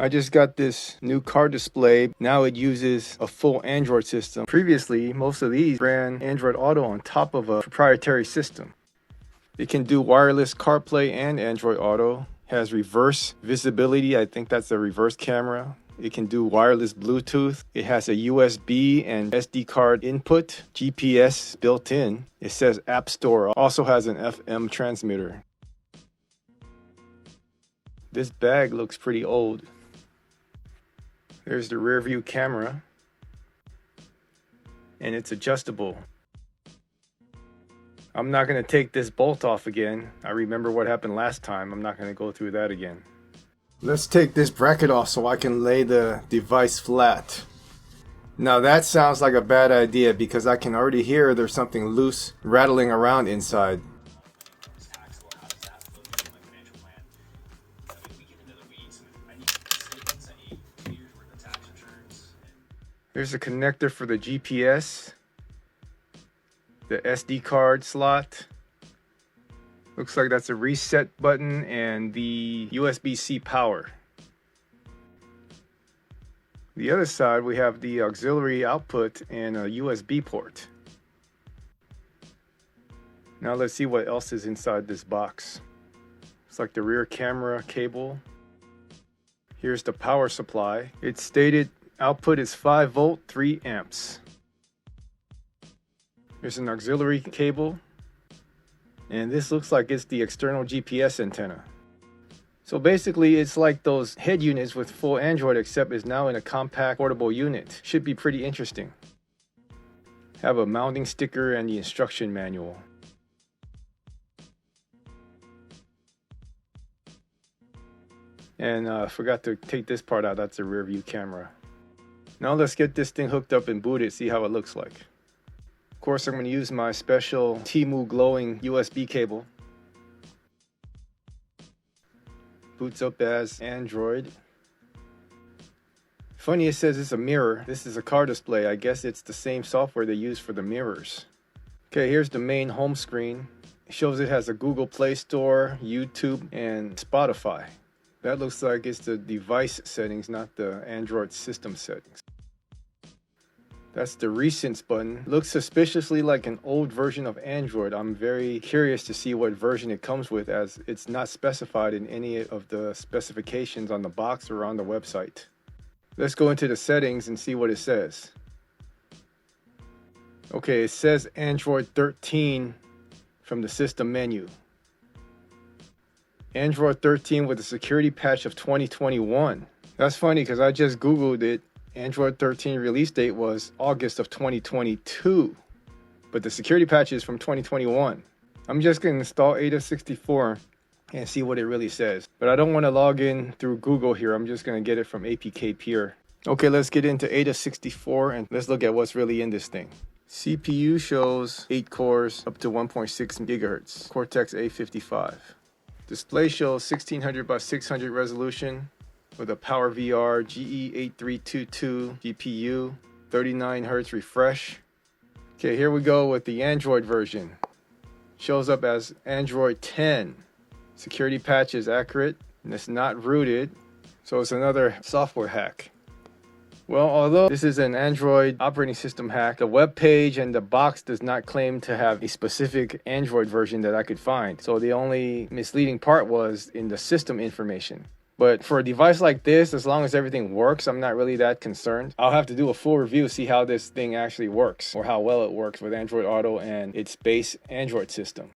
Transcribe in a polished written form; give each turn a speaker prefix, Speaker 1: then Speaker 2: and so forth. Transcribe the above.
Speaker 1: I just got this new car display. Now it uses a full Android system. Previously, most of these ran Android Auto on top of a proprietary system. It can do wireless CarPlay and Android Auto. Has reverse visibility. I think that's a reverse camera. It can do wireless Bluetooth. It has a USB and SD card input. GPS built in. It says App Store. Also has an FM transmitter. This bag looks pretty old. There's the rear view camera. And it's adjustable. I'm not going to take this bolt off again. I remember what happened last time. I'm not going to go through that again. Let's take this bracket off so I can lay the device flat. Now that sounds like a bad idea because I can already hear there's something loose rattling around inside. There's a connector for the GPS. The SD card slot. Looks like that's a reset button and the USB-C power. The other side we have the auxiliary output and a USB port. Now let's see what else is inside this box. It's like the rear camera cable. Here's the power supply. It's stated output is 5 volt, 3 amps. There's an auxiliary cable, and this looks like it's the external GPS antenna. So basically it's like those head units with full Android, except it's now in a compact portable unit. Should be pretty interesting. Have a mounting sticker and the instruction manual. And I forgot to take this part out. That's a rear view camera. Now let's get this thing hooked up and booted, see how it looks like. Of course, I'm going to use my special Temu glowing USB cable. Boots up as Android. Funny, it says it's a mirror. This is a car display. I guess it's the same software they use for the mirrors. Okay, here's the main home screen. It shows it has a Google Play Store, YouTube, and Spotify. That looks like it's the device settings, not the Android system settings. That's the recents button. Looks suspiciously like an old version of Android. I'm very curious to see what version it comes with, as it's not specified in any of the specifications on the box or on the website. Let's go into the settings and see what it says. Okay, it says Android 13 from the system menu. Android 13 with a security patch of 2021. That's funny because I just Googled it. Android 13 release date was August of 2022, but the security patch is from 2021. I'm just going to install Ada64 and see what it really says. But I don't want to log in through Google here. I'm just going to get it from APK Peer. Okay, let's get into Ada64 and let's look at what's really in this thing. CPU shows 8 cores up to 1.6 gigahertz, Cortex A55. Display shows 1600 by 600 resolution with a PowerVR GE8322 GPU, 39 Hz refresh. Okay, here we go with the Android version. Shows up as Android 10. Security patch is accurate and it's not rooted, so it's another software hack. Well, although this is an Android operating system hack, the web page and the box does not claim to have a specific Android version that I could find. So the only misleading part was in the system information. But for a device like this, as long as everything works, I'm not really that concerned. I'll have to do a full review, see how this thing actually works, or how well it works with Android Auto and its base Android system.